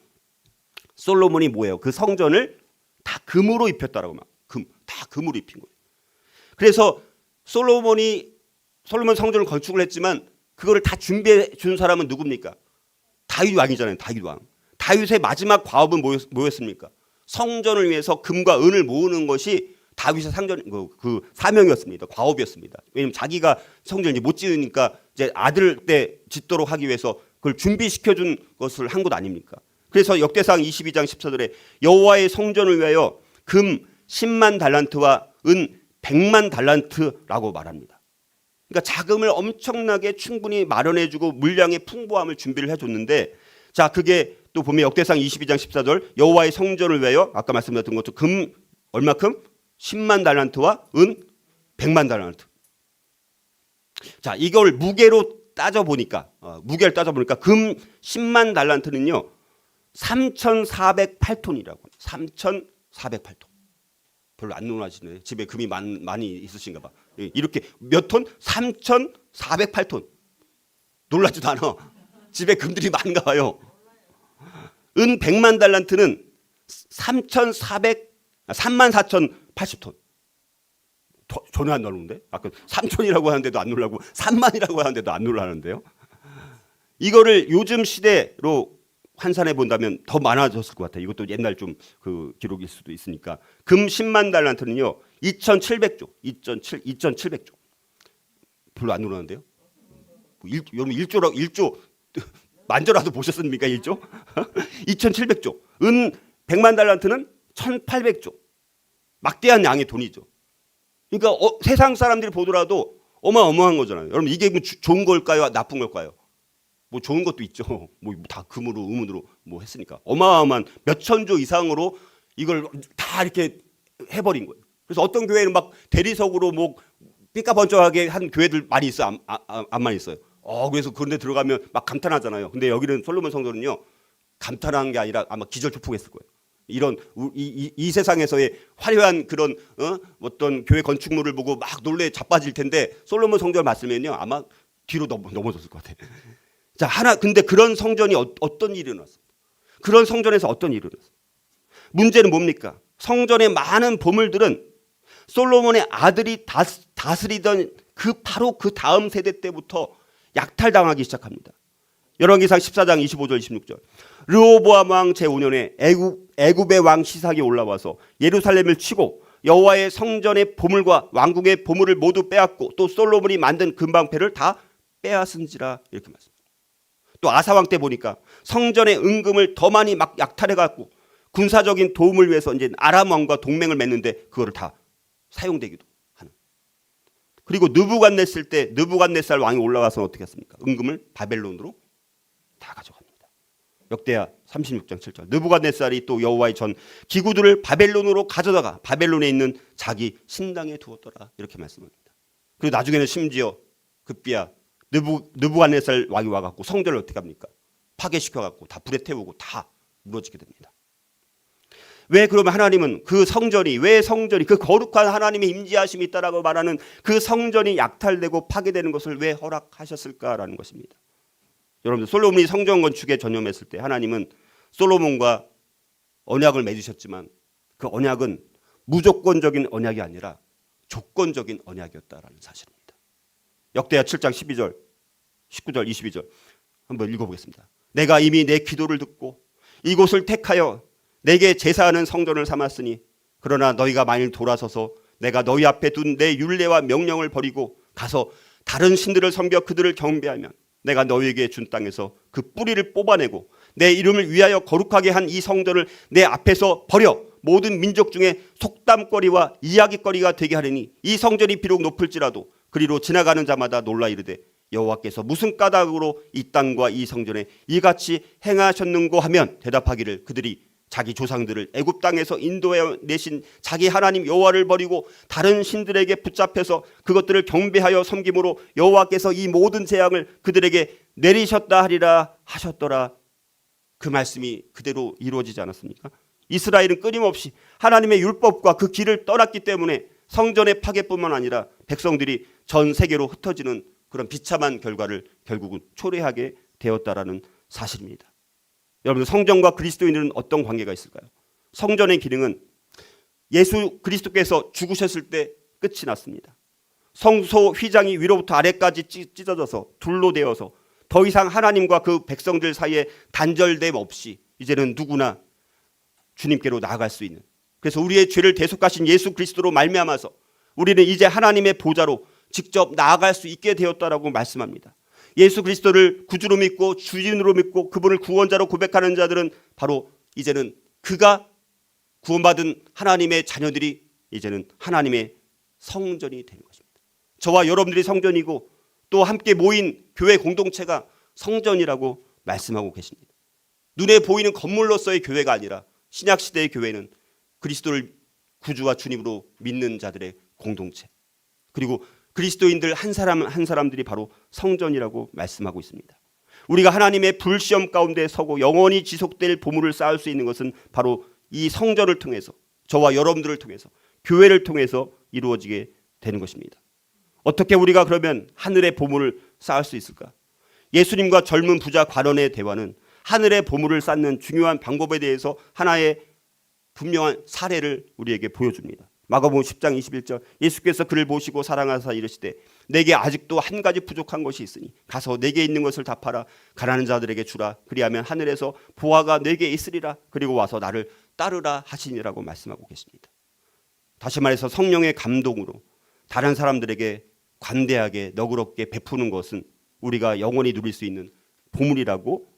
솔로몬이 뭐예요? 그 성전을 다 금으로 입혔다라고 막 다 금으로 입힌 거예요. 그래서 솔로몬 성전을 건축을 했지만 그거를 다 준비해 준 사람은 누굽니까? 다윗 왕이잖아요. 다윗 왕. 다윗의 마지막 과업은 뭐였습니까? 성전을 위해서 금과 은을 모으는 것이 다윗의 그 사명이었습니다. 과업이었습니다. 왜냐하면 자기가 성전을 못 지으니까 이제 아들 때 짓도록 하기 위해서 그걸 준비시켜 준 것을 한 것 아닙니까? 그래서 역대상 22장 14절에 여호와의 성전을 위하여 금 10만 달란트와 은 100만 달란트라고 말합니다. 그러니까 자금을 엄청나게 충분히 마련해주고 물량의 풍부함을 준비를 해줬는데, 자, 그게 또 보면 역대상 22장 14절 여호와의 성전을 위하여 아까 말씀드렸던 것도 금 얼마큼? 10만 달란트와 은 100만 달란트. 자, 이걸 무게로 따져보니까 금 10만 달란트는요 3,408톤이라고. 3,408톤. 별로 안 놀라시네. 집에 금이 많이 있으신가 봐. 이렇게 몇 톤? 3,408톤. 놀라지도 않아. 집에 금들이 많은가 봐요. 은 100만 달란트는 34,080톤. 전혀 안 놀라는데? 아까 3천이라고 하는데도 안 놀라고 3만이라고 하는데도 안 놀라는데요. 이거를 요즘 시대로 환산해 본다면 더 많아졌을 것 같아요. 이것도 옛날 좀 그 기록일 수도 있으니까. 금 10만 달란트는요 2,700조. 별로 안 놀라는데요. 여러분 1조 만져라도 보셨습니까? 1조? 2,700조. 은 100만 달란트는 1,800조. 막대한 양의 돈이죠. 그러니까 세상 사람들이 보더라도 어마어마한 거잖아요. 여러분 이게 좋은 걸까요? 나쁜 걸까요? 뭐 좋은 것도 있죠. 뭐 다 금으로 은으로 뭐 했으니까 어마어마한 몇 천조 이상으로 이걸 다 이렇게 해버린 거예요. 그래서 어떤 교회는 막 대리석으로 뭐 삐까번쩍하게 한 교회들 많이 있어요. 안 많이 있어요. 그래서 그런데 들어가면 막 감탄하잖아요. 근데 여기는 솔로몬 성전은요 감탄한 게 아니라 아마 기절초풍했을 거예요. 이런 이 세상에서의 화려한 그런 어떤 교회 건축물을 보고 막 놀래 자빠질 텐데 솔로몬 성전을 봤으면요 아마 뒤로 넘어졌을 것 같아요. 자, 근데 그런 성전이 어떤 일이 일어났습니까? 그런 성전에서 어떤 일이 일어났습니까? 문제는 뭡니까? 성전의 많은 보물들은 솔로몬의 아들이 다스리던 바로 그 다음 세대 때부터 약탈당하기 시작합니다. 열왕기상 14장 25절 26절. 르호보암 왕 제5년에 애굽의 왕 시삭이 올라와서 예루살렘을 치고 여호와의 성전의 보물과 왕궁의 보물을 모두 빼앗고 또 솔로몬이 만든 금방패를 다 빼앗은지라. 이렇게 말씀합니다. 또 아사왕 때 보니까 성전의 은금을 더 많이 막 약탈해갖고 군사적인 도움을 위해서 이제 아람 왕과 동맹을 맺는데 그거를 다 사용되기도 하는. 그리고 느부갓네살 왕이 올라와서 어떻게 했습니까? 은금을 바벨론으로 다 가져갑니다. 역대하 36장 7절. 느부갓네살이 또 여호와의 전 기구들을 바벨론으로 가져다가 바벨론에 있는 자기 신당에 두었더라. 이렇게 말씀합니다. 그리고 나중에는 심지어 급비야 느부갓네살 왕이 와갖고 성전을 어떻게 합니까? 파괴시켜갖고 다 불에 태우고 다 무너지게 됩니다. 왜 그러면 하나님은 그 성전이 그 거룩한 하나님의 임재하심이 있다라고 말하는 그 성전이 약탈되고 파괴되는 것을 왜 허락하셨을까라는 것입니다. 여러분들 솔로몬이 성전 건축에 전념했을 때 하나님은 솔로몬과 언약을 맺으셨지만 그 언약은 무조건적인 언약이 아니라 조건적인 언약이었다라는 사실입니다. 역대하 7장 12절, 19절, 22절 한번 읽어보겠습니다. 내가 이미 내 기도를 듣고 이곳을 택하여 내게 제사하는 성전을 삼았으니 그러나 너희가 만일 돌아서서 내가 너희 앞에 둔 내 율례와 명령을 버리고 가서 다른 신들을 섬겨 그들을 경배하면 내가 너희에게 준 땅에서 그 뿌리를 뽑아내고 내 이름을 위하여 거룩하게 한 이 성전을 내 앞에서 버려 모든 민족 중에 속담거리와 이야기거리가 되게 하리니 이 성전이 비록 높을지라도 그리로 지나가는 자마다 놀라 이르되 여호와께서 무슨 까닭으로 이 땅과 이 성전에 이같이 행하셨는고 하면 대답하기를 그들이 자기 조상들을 애굽 땅에서 인도해 내신 자기 하나님 여호와를 버리고 다른 신들에게 붙잡혀서 그것들을 경배하여 섬김으로 여호와께서 이 모든 재앙을 그들에게 내리셨다 하리라 하셨더라. 그 말씀이 그대로 이루어지지 않았습니까? 이스라엘은 끊임없이 하나님의 율법과 그 길을 떠났기 때문에 성전의 파괴뿐만 아니라 백성들이 전 세계로 흩어지는 그런 비참한 결과를 결국은 초래하게 되었다라는 사실입니다. 여러분, 성전과 그리스도인들은 어떤 관계가 있을까요? 성전의 기능은 예수 그리스도께서 죽으셨을 때 끝이 났습니다. 성소 휘장이 위로부터 아래까지 찢어져서 둘로 되어서 더 이상 하나님과 그 백성들 사이에 단절됨 없이 이제는 누구나 주님께로 나아갈 수 있는, 그래서 우리의 죄를 대속하신 예수 그리스도로 말미암아서 우리는 이제 하나님의 보좌로 직접 나아갈 수 있게 되었다라고 말씀합니다. 예수 그리스도를 구주로 믿고 주인으로 믿고 그분을 구원자로 고백하는 자들은 바로 이제는 그가 구원받은 하나님의 자녀들이 이제는 하나님의 성전이 되는 것입니다. 저와 여러분들이 성전이고 또 함께 모인 교회 공동체가 성전이라고 말씀하고 계십니다. 눈에 보이는 건물로서의 교회가 아니라 신약시대의 교회는 그리스도를 구주와 주님으로 믿는 자들의 공동체, 그리고 그리스도인들 한 사람 한 사람들이 바로 성전이라고 말씀하고 있습니다. 우리가 하나님의 불시험 가운데 서고 영원히 지속될 보물을 쌓을 수 있는 것은 바로 이 성전을 통해서, 저와 여러분들을 통해서, 교회를 통해서 이루어지게 되는 것입니다. 어떻게 우리가 그러면 하늘의 보물을 쌓을 수 있을까? 예수님과 젊은 부자 관원의 대화는 하늘의 보물을 쌓는 중요한 방법에 대해서 하나의 분명한 사례를 우리에게 보여줍니다. 마가복음 10장 21절, 예수께서 그를 보시고 사랑하사 이르시되 내게 아직도 한 가지 부족한 것이 있으니 가서 내게 있는 것을 다 팔아 가난한 자들에게 주라. 그리하면 하늘에서 보화가 내게 있으리라. 그리고 와서 나를 따르라 하시니라고 말씀하고 계십니다. 다시 말해서 성령의 감동으로 다른 사람들에게 관대하게 너그럽게 베푸는 것은 우리가 영원히 누릴 수 있는 보물이라고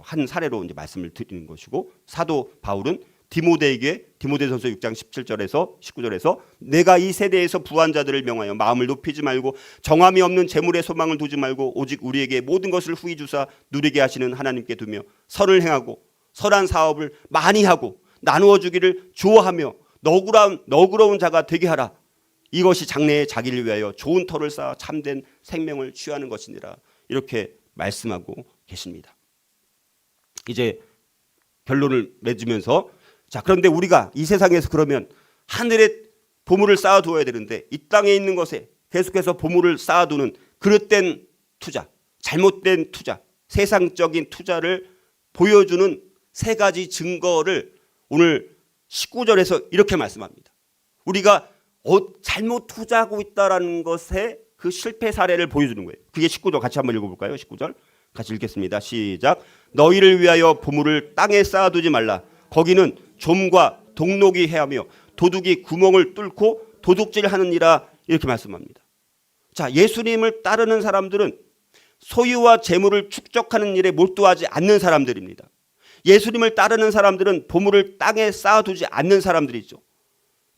한 사례로 이제 말씀을 드리는 것이고, 사도 바울은 디모데전서 6장 17절에서 19절에서 내가 이 세대에서 부한 자들을 명하여 마음을 높이지 말고 정함이 없는 재물에 소망을 두지 말고 오직 우리에게 모든 것을 후히 주사 누리게 하시는 하나님께 두며 선을 행하고 선한 사업을 많이 하고 나누어 주기를 좋아하며 너그러운 자가 되게 하라. 이것이 장래에 자기를 위하여 좋은 터를 쌓아 참된 생명을 취하는 것이니라. 이렇게 말씀하고 계십니다. 이제 결론을 맺으면서, 자, 그런데 우리가 이 세상에서 그러면 하늘에 보물을 쌓아두어야 되는데 이 땅에 있는 것에 계속해서 보물을 쌓아두는 그릇된 투자, 잘못된 투자, 세상적인 투자를 보여주는 세 가지 증거를 오늘 19절에서 이렇게 말씀합니다. 우리가 잘못 투자하고 있다는 것에 그 실패 사례를 보여주는 거예요. 그게 19절 같이 한번 읽어볼까요? 19절 같이 읽겠습니다. 시작. 너희를 위하여 보물을 땅에 쌓아두지 말라. 거기는 좀과 동록이 해하며 도둑이 구멍을 뚫고 도둑질하느니라. 이렇게 말씀합니다. 자, 예수님을 따르는 사람들은 소유와 재물을 축적하는 일에 몰두하지 않는 사람들입니다. 예수님을 따르는 사람들은 보물을 땅에 쌓아두지 않는 사람들이죠.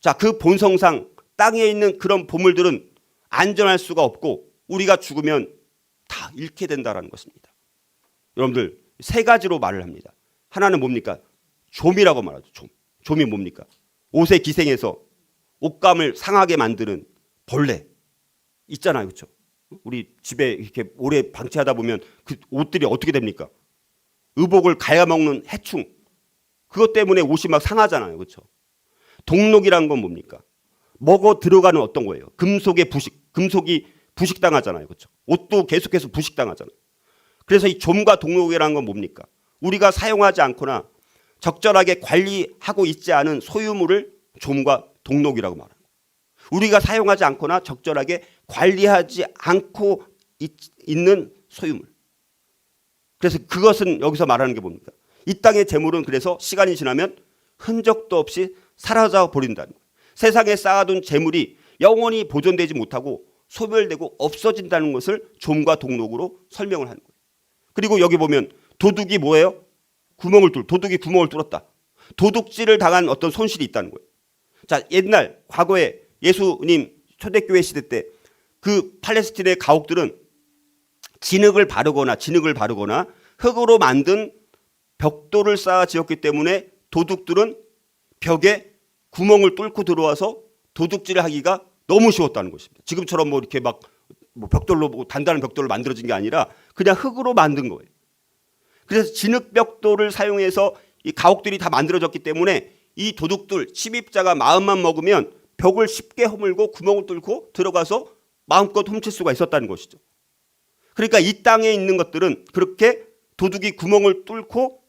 자, 그 본성상 땅에 있는 그런 보물들은 안전할 수가 없고 우리가 죽으면 다 잃게 된다는 것입니다. 여러분들 세 가지로 말을 합니다. 하나는 뭡니까? 좀이라고 말하죠. 좀이 뭡니까? 옷에 기생해서 옷감을 상하게 만드는 벌레 있잖아요, 그렇죠? 우리 집에 이렇게 오래 방치하다 보면 그 옷들이 어떻게 됩니까? 의복을 갉아먹는 해충, 그것 때문에 옷이 막 상하잖아요, 그렇죠? 동록이라는 건 뭡니까? 먹어 들어가는 어떤 거예요? 금속의 부식, 금속이 부식당하잖아요, 그렇죠? 옷도 계속해서 부식당하잖아요. 그래서 이 좀과 동록이라는 건 뭡니까? 우리가 사용하지 않거나 적절하게 관리하고 있지 않은 소유물을 좀과 동록이라고 말합니다. 우리가 사용하지 않거나 적절하게 관리하지 않고 있는 소유물. 그래서 그것은 여기서 말하는 게 뭡니까? 이 땅의 재물은 그래서 시간이 지나면 흔적도 없이 사라져 버린다는 거예요. 세상에 쌓아둔 재물이 영원히 보존되지 못하고 소멸되고 없어진다는 것을 좀과 동록으로 설명을 하는 거예요. 그리고 여기 보면 도둑이 뭐예요? 도둑이 구멍을 뚫었다. 도둑질을 당한 어떤 손실이 있다는 거예요. 자, 옛날 과거에 예수님 초대교회 시대 때 그 팔레스틴의 가옥들은 진흙을 바르거나 흙으로 만든 벽돌을 쌓아 지었기 때문에 도둑들은 벽에 구멍을 뚫고 들어와서 도둑질을 하기가 너무 쉬웠다는 것입니다. 지금처럼 뭐 이렇게 막 벽돌로 단단한 벽돌로 만들어진 게 아니라 그냥 흙으로 만든 거예요. 그래서 진흙 벽돌을 사용해서 이 가옥들이 다 만들어졌기 때문에 이 도둑들 침입자가 마음만 먹으면 벽을 쉽게 허물고 구멍을 뚫고 들어가서 마음껏 훔칠 수가 있었다는 것이죠. 그러니까 이 땅에 있는 것들은 그렇게 도둑이 구멍을 뚫고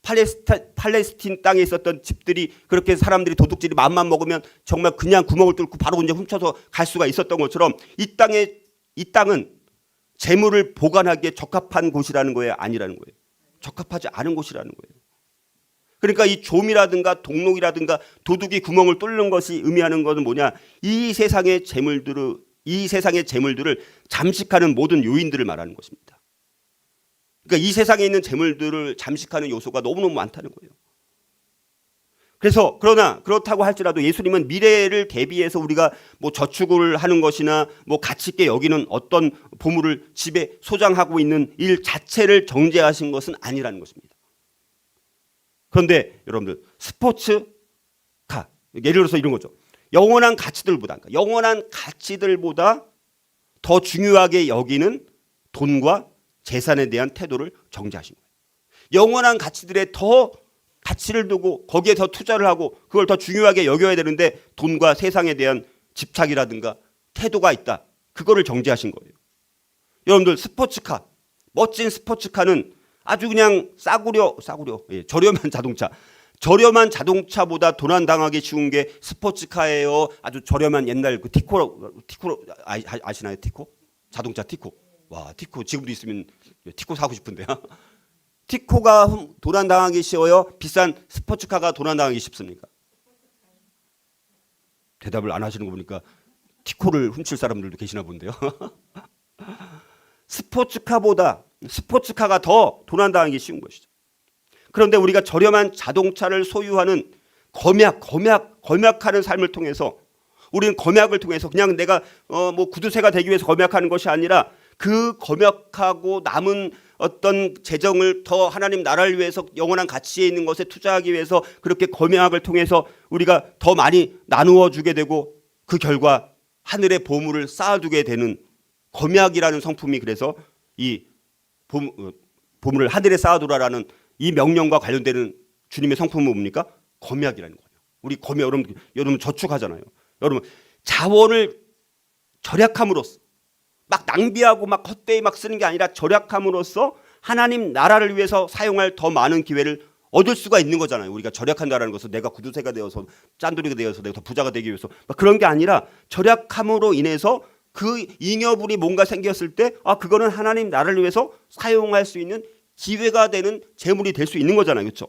팔레스틴 땅에 있었던 집들이 그렇게 사람들이 도둑질이 마음만 먹으면 정말 그냥 구멍을 뚫고 바로 이제 훔쳐서 갈 수가 있었던 것처럼 이 땅은 재물을 보관하기에 적합한 곳이라는 거예요, 아니라는 거예요. 적합하지 않은 곳이라는 거예요. 그러니까 이 좀이라든가 동록이라든가 도둑이 구멍을 뚫는 것이 의미하는 것은 뭐냐? 이 세상의 재물들을 잠식하는 모든 요인들을 말하는 것입니다. 그러니까 이 세상에 있는 재물들을 잠식하는 요소가 너무너무 많다는 거예요. 그러나 그렇다고 할지라도 예수님은 미래를 대비해서 우리가 뭐 저축을 하는 것이나 뭐 가치 있게 여기는 어떤 보물을 집에 소장하고 있는 일 자체를 정죄하신 것은 아니라는 것입니다. 그런데 여러분들 스포츠카 예를 들어서 이런 거죠. 영원한 가치들보다 더 중요하게 여기는 돈과 재산에 대한 태도를 정죄하신 거예요. 영원한 가치들에 더 가치를 두고 거기에 더 투자를 하고 그걸 더 중요하게 여겨야 되는데 돈과 세상에 대한 집착이라든가 태도가 있다. 그거를 정죄하신 거예요. 여러분들 스포츠카, 멋진 스포츠카는 아주 그냥 저렴한 자동차보다 도난당하기 쉬운 게 스포츠카예요. 아주 저렴한 옛날 그 티코 아시나요? 티코? 자동차 티코. 와, 티코 지금도 있으면 티코 사고 싶은데요. 티코가 도난당하기 쉬워요? 비싼 스포츠카가 도난당하기 쉽습니까? 대답을 안 하시는 거 보니까 티코를 훔칠 사람들도 계시나 본데요. 스포츠카가 더 도난당하기 쉬운 것이죠. 그런데 우리가 저렴한 자동차를 소유하는 검약하는 삶을 통해서 우리는 검약을 통해서 그냥 내가 뭐 구두쇠가 되기 위해서 검약하는 것이 아니라 그 검약하고 남은 어떤 재정을 더 하나님 나라를 위해서 영원한 가치에 있는 것에 투자하기 위해서 그렇게 검약을 통해서 우리가 더 많이 나누어 주게 되고 그 결과 하늘의 보물을 쌓아두게 되는 검약이라는 성품이 그래서 이 보물을 하늘에 쌓아두라라는 이 명령과 관련되는 주님의 성품은 뭡니까? 검약이라는 거예요. 우리 검약 여러분 저축하잖아요. 여러분 자원을 절약함으로써 막 낭비하고 막 헛되이 막 쓰는 게 아니라 절약함으로써 하나님 나라를 위해서 사용할 더 많은 기회를 얻을 수가 있는 거잖아요. 우리가 절약한다라는 것은 내가 구두쇠가 되어서 짠돌이가 되어서 내가 더 부자가 되기 위해서 막 그런 게 아니라 절약함으로 인해서 그 잉여분이 뭔가 생겼을 때 그거는 하나님 나라를 위해서 사용할 수 있는 기회가 되는 재물이 될 수 있는 거잖아요. 그렇죠?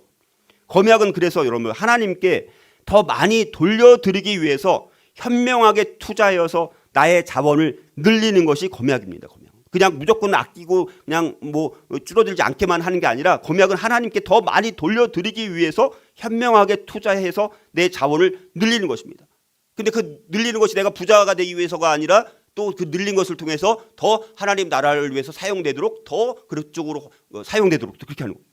검약은 그래서 여러분 하나님께 더 많이 돌려드리기 위해서 현명하게 투자하여서 나의 자원을 늘리는 것이 검약입니다. 검약. 그냥 무조건 아끼고 그냥 뭐 줄어들지 않게만 하는 게 아니라 검약은 하나님께 더 많이 돌려드리기 위해서 현명하게 투자해서 내 자원을 늘리는 것입니다. 근데 그 늘리는 것이 내가 부자가 되기 위해서가 아니라 또 그 늘린 것을 통해서 더 하나님 나라를 위해서 사용되도록 더 그쪽으로 사용되도록 그렇게 하는 거예요.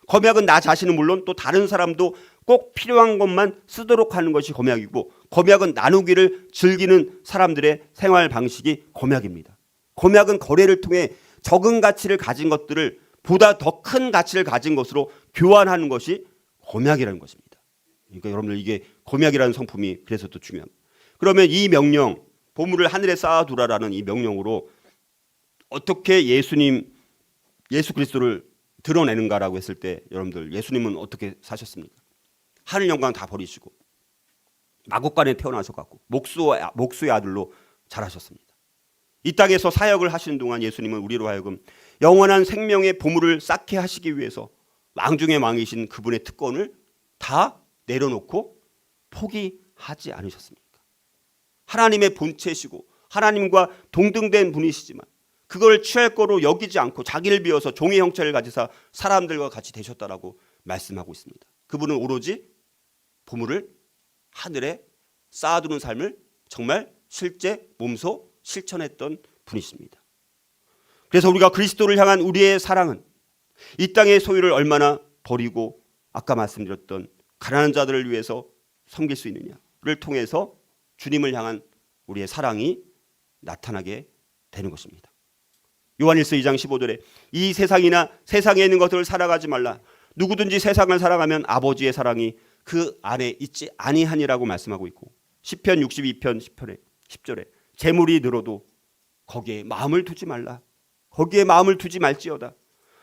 검약은 나 자신은 물론 또 다른 사람도 꼭 필요한 것만 쓰도록 하는 것이 검약이고 검약은 나누기를 즐기는 사람들의 생활 방식이 검약입니다. 검약은 거래를 통해 적은 가치를 가진 것들을 보다 더 큰 가치를 가진 것으로 교환하는 것이 검약이라는 것입니다. 그러니까 여러분들 이게 검약이라는 성품이 그래서 또 중요합니다. 그러면 이 명령 보물을 하늘에 쌓아두라라는 이 명령으로 어떻게 예수 그리스도를 드러내는가라고 했을 때 여러분들 예수님은 어떻게 사셨습니까? 하늘 영광 다 버리시고 마국간에 태어나셔갖고 목수의 아들로 자라셨습니다. 이 땅에서 사역을 하시는 동안 예수님은 우리로 하여금 영원한 생명의 보물을 쌓게 하시기 위해서 왕중의 왕이신 그분의 특권을 다 내려놓고 포기하지 않으셨습니까? 하나님의 본체시고 하나님과 동등된 분이시지만 그걸 취할 거로 여기지 않고 자기를 비워서 종의 형체를 가지사 사람들과 같이 되셨다라고 말씀하고 있습니다. 그분은 오로지 보물을 하늘에 쌓아두는 삶을 정말 실제 몸소 실천했던 분이십니다. 그래서 우리가 그리스도를 향한 우리의 사랑은 이 땅의 소유를 얼마나 버리고 아까 말씀드렸던 가난한 자들을 위해서 섬길 수 있느냐를 통해서 주님을 향한 우리의 사랑이 나타나게 되는 것입니다. 요한일서 2장 15절에 이 세상이나 세상에 있는 것들을 살아가지 말라. 누구든지 세상을 살아가면 아버지의 사랑이 그 안에 있지 아니하니라고 말씀하고 있고, 시편 62편 10절에 재물이 늘어도 거기에 마음을 두지 말라. 거기에 마음을 두지 말지어다.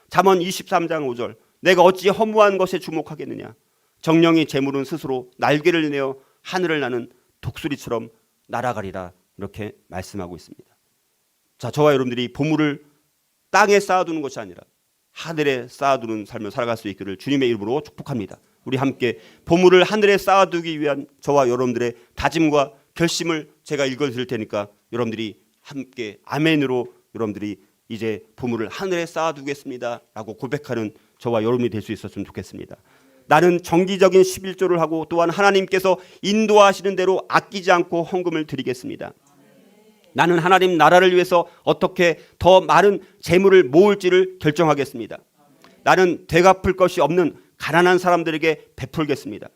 잠언 23장 5절 내가 어찌 허무한 것에 주목하겠느냐. 정령이 재물은 스스로 날개를 내어 하늘을 나는 독수리처럼 날아가리라. 이렇게 말씀하고 있습니다. 자, 저와 여러분들이 보물을 땅에 쌓아두는 것이 아니라 하늘에 쌓아두는 삶을 살아갈 수 있기를 주님의 이름으로 축복합니다. 우리 함께 보물을 하늘에 쌓아두기 위한 저와 여러분들의 다짐과 결심을 제가 읽어드릴 테니까 여러분들이 함께 아멘으로 여러분들이 이제 보물을 하늘에 쌓아두겠습니다 라고 고백하는 저와 여러분이 될 수 있었으면 좋겠습니다. 나는 정기적인 11조를 하고 또한 하나님께서 인도하시는 대로 아끼지 않고 헌금을 드리겠습니다. 나는 하나님 나라를 위해서 어떻게 더 많은 재물을 모을지를 결정하겠습니다. 나는 되갚을 것이 없는 가난한 사람들에게 베풀겠습니다.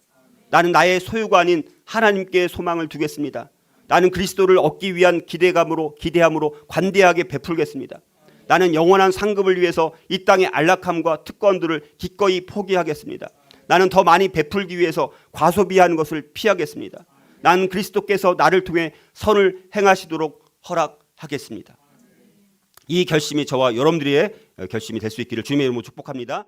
나는 나의 소유가 아닌 하나님께 소망을 두겠습니다. 나는 그리스도를 얻기 위한 기대함으로 관대하게 베풀겠습니다. 나는 영원한 상급을 위해서 이 땅의 안락함과 특권들을 기꺼이 포기하겠습니다. 나는 더 많이 베풀기 위해서 과소비하는 것을 피하겠습니다. 나는 그리스도께서 나를 통해 선을 행하시도록 허락하겠습니다. 이 결심이 저와 여러분들의 결심이 될 수 있기를 주님의 이름으로 축복합니다.